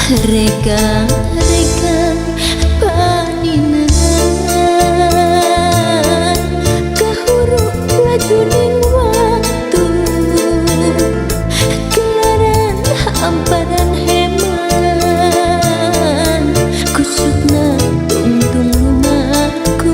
Regang-regang paninan kahuruk lajuning waktu kelaran hamparan heman kusutna tungtung rumahku.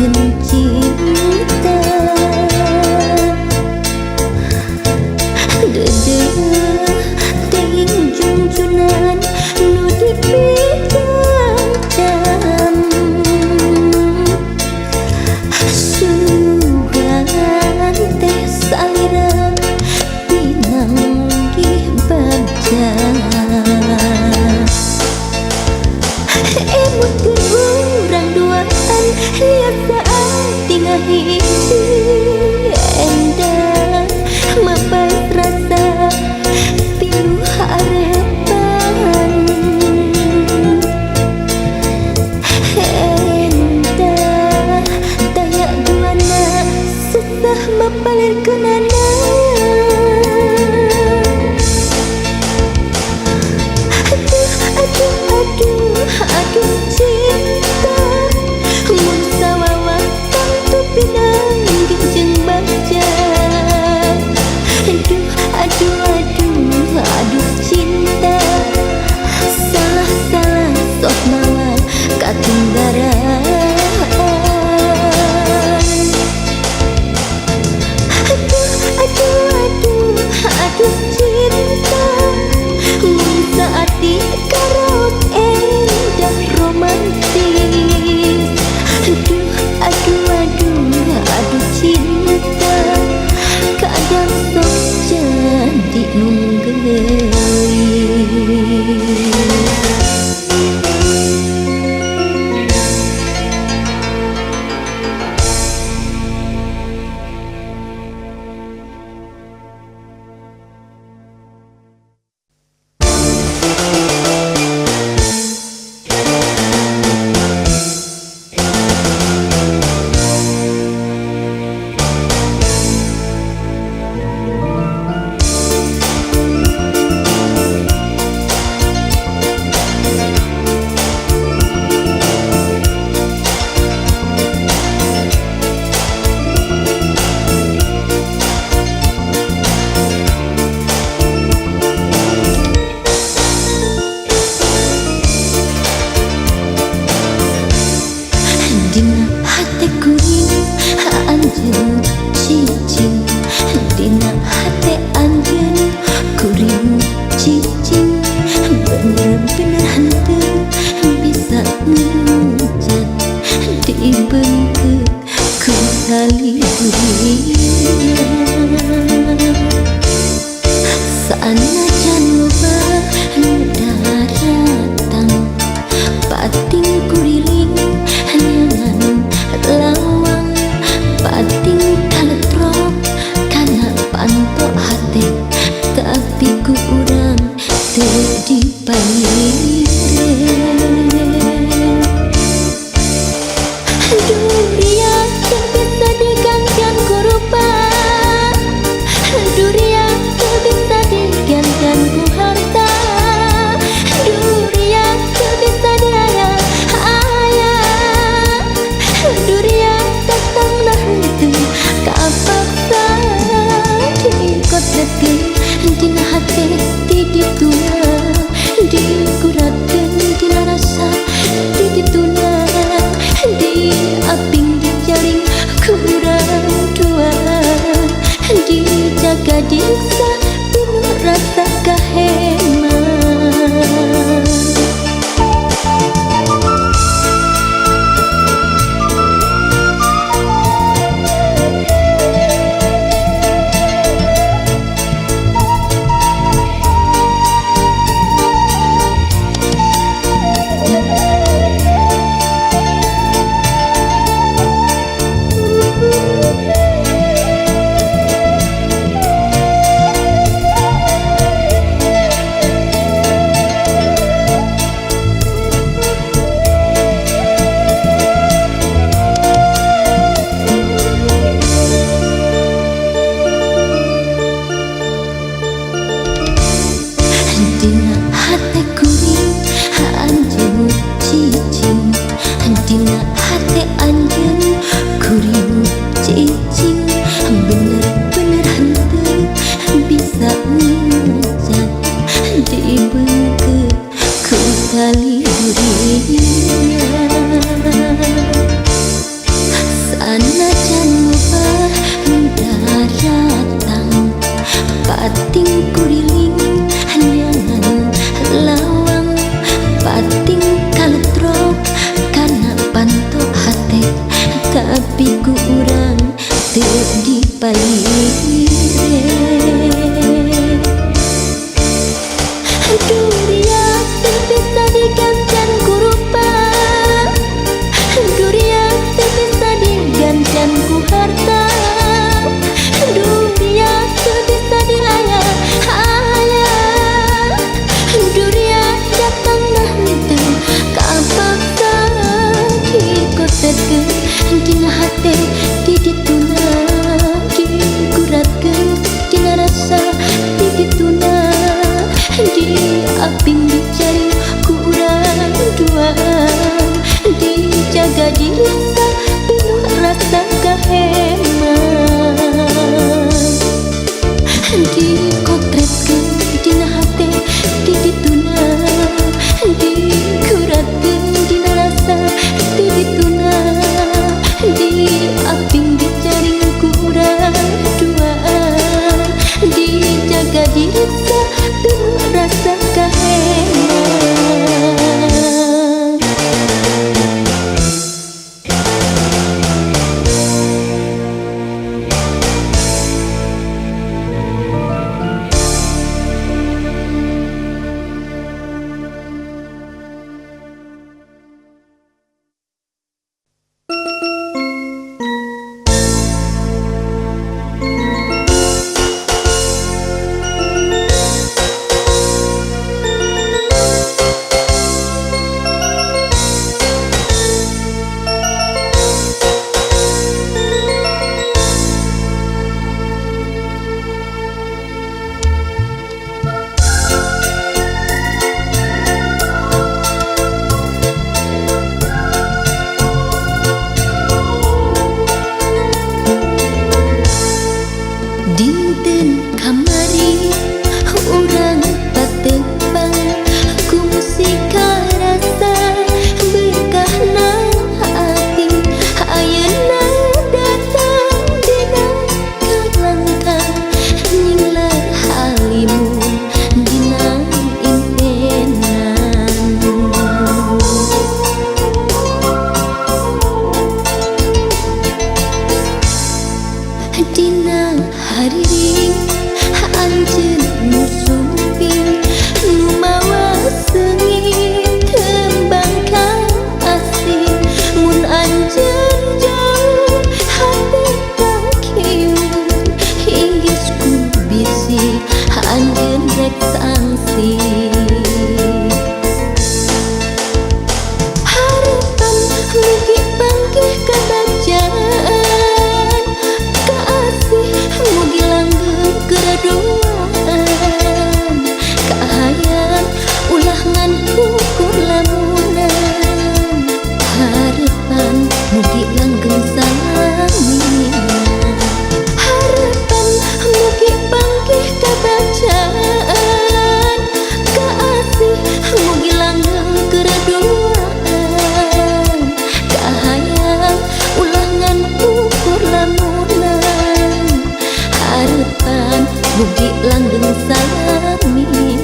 emutkeun cinta dedeuh teuing junjunan nu dipijam sugan teh salira pinanggih bagja emutkeun urang duaan liat saat tinggal hiji endah mapai rasa pilu harapan endah daya duana susah mapalirkeunana aduh cinta mun sawawatan tu pinanggih jeung bagja aduh cinta salah sok mawa katunggaran aduh cinta mun saat dikarot endah romantis aduh cinta kadang sok jadi dina hate kuring anjeun cicing dina hate anjeun kuring cicing bener-bener henteu bisa ngucat dibeungkeut ku saliburian sanajan loba nu datang pating kuriling lawang pating kaletrok kana pantok hate tapi ku urang teu dipalireun durian teu bisa digantian ku rupa durian teu bisa digantian ku harta durian teu bisa diayah durian datang nah henteu kapaksa dikodekeun dina hate di dituna diguratkeun dina rasa di dituna diaping dijaring kurang dua dijaga diuksa pinuh rasa kaheman dina hate kuring anjeun cicing dina hate anjeun kuring cicing bener-bener henteu bisa ngucat dibeungkeut ku saliburian di palire dunia bisa digantian ku rupa, dunia bisa digantian ku harta, dunia bisa diayah-ayah, dunia datang nanti kapaksa dikotetkeun dina hate di dituna dikuratkeun dina rasa di dituna diaping dicari ku urang duaan dijaga diri penuh rasa kaheman dikotretkeun dina hate di dituna dikuratkeun dina rasa di dituna diaping dicari ku urang duaan dijaga diri penuh rasa kaheman. Dinten kamari urang patepang ku musika rasa berkahna hati ayeuna datang dina kalangkang ninglar halimun dina impenan dina hariring anjeun nu sumping nu mawa seungit tembang ka asih mun anjeun jauh hate tak kieu hinggis ku bisi anjeun rek sangsi harapan mugi panggih kabajaan mugi langgeng keradoan kahayan ulah ngan ukur lamunan harapan mugi langgeng salaminan harapan mugi panggih kabacaan kaasih mugi langgeng keradoan kahayan ulah ngan ukur lamunan harapan mugi langgeng salaminan.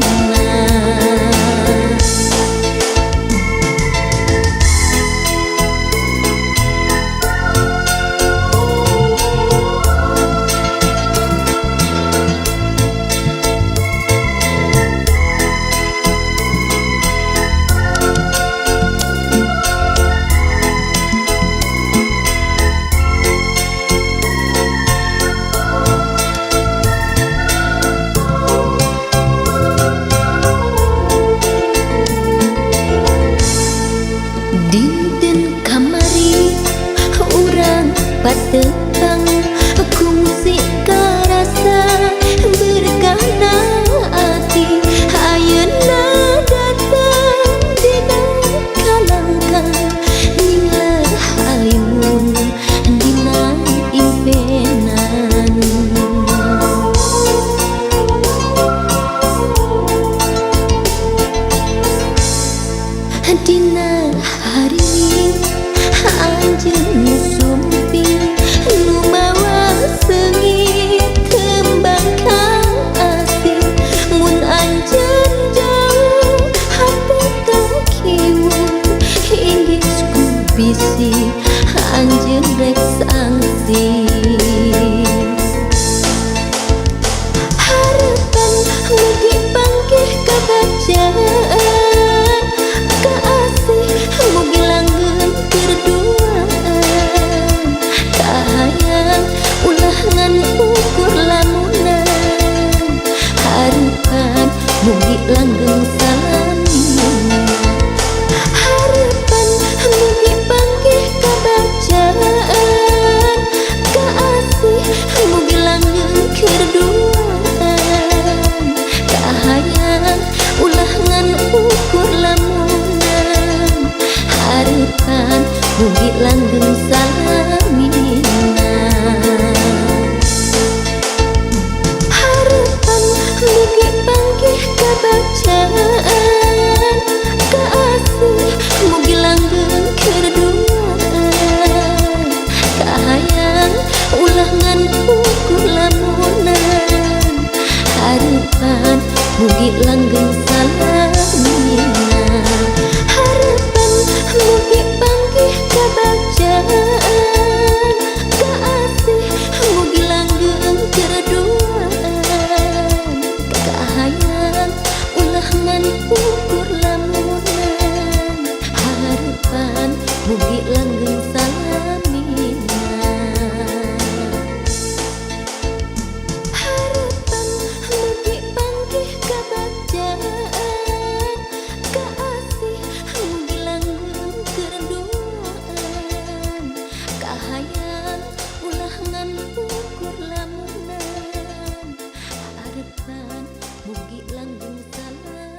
Dinten kamari urang patepang ku musika rasa berkahna hati ayeuna datang dina kalangkang ninglar halimun dina impenan dina hariring anjeun nu sumping nu mawa seungit tembang ka asih mun anjeun jauh hate tak kieu hinggis ku bisi anjeun rek sangsi. Harapan mugi panggih kabacaan, kaasih mugi langgeng kerduaan, kahayang ulah ngan ukur lamunan, harapan mugi langgeng salaminan. Harapan mugi panggih kabacaan, kaasih mugi langgeng kerduaan, kahayang ulah ngan ukur lamunan, harapan mugi langgeng salaminan. Harapan mugi panggih kabacaan, kaasih mugi langgeng kerduaan, kahayang ulah ngan ukur lamunan, harapan mugi langgeng salaminan. Harapan mugi panggih kabacaan, kaasih mugi langgeng kerduaan, kahayang ulah ngan ukur lamunan, harapan mugi langgeng salaminan. Harapan mugi panggih kabacaan, kaasih mugi langgeng kerduaan, kahayang ulah ngan ukur lamunan, harapan mugi langgeng salaminan.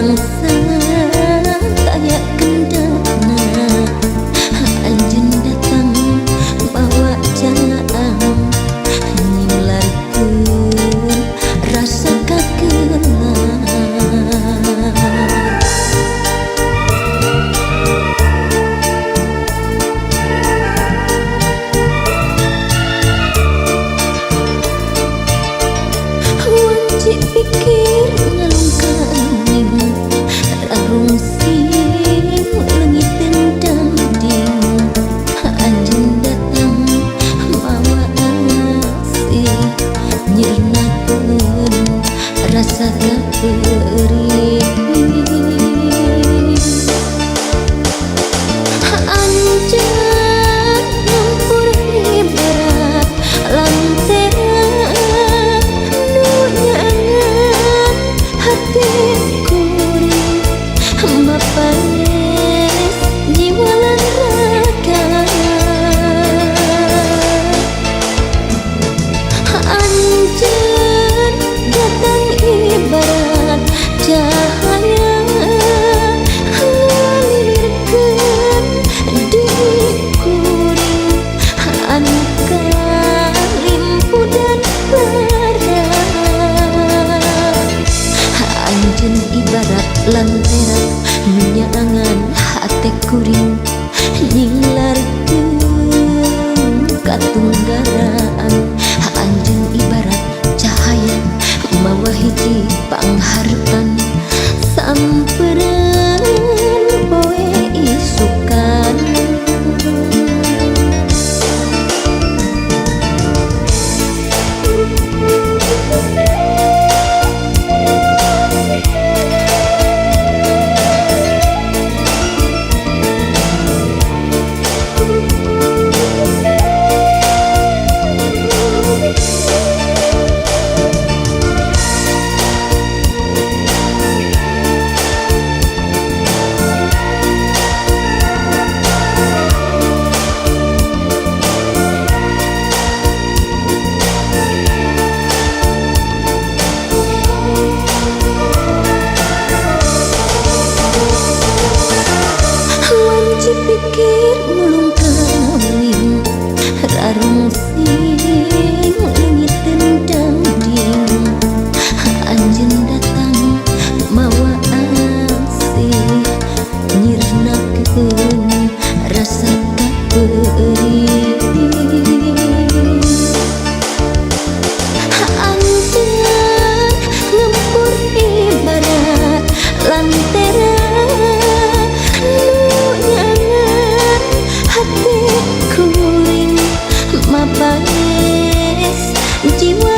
bangsa kayak kendana anjeun datang bawa jalan nyilarkeun rasa kageungan. Wajib pikir ngalungkaning rarung sing leungit dendanding anjeun datang mawa asih nyirnakeun rasa kapeuring. Anjeun nyampur ibarat lantera nu nyangan hati kuring mapaes jiwa lan raga. Anjeun datang ibarat cahaya ngalirkeun di kuring anu kalimpu dan bara. Anjeun ibarat lantera nu nyangan hate kuring nyinglarkeun katunggalaan. Anjeun ibarat cahaya mawa hiji pangharpan sampeureuan poe isukan. Wajib pikir mulungkaning rarung sing leungit dendanding anjeun datang mawa asih nyirnakeun rasa kapeuring. Anjeun ngempur ibarat lantera hati kuring mapaes jiwa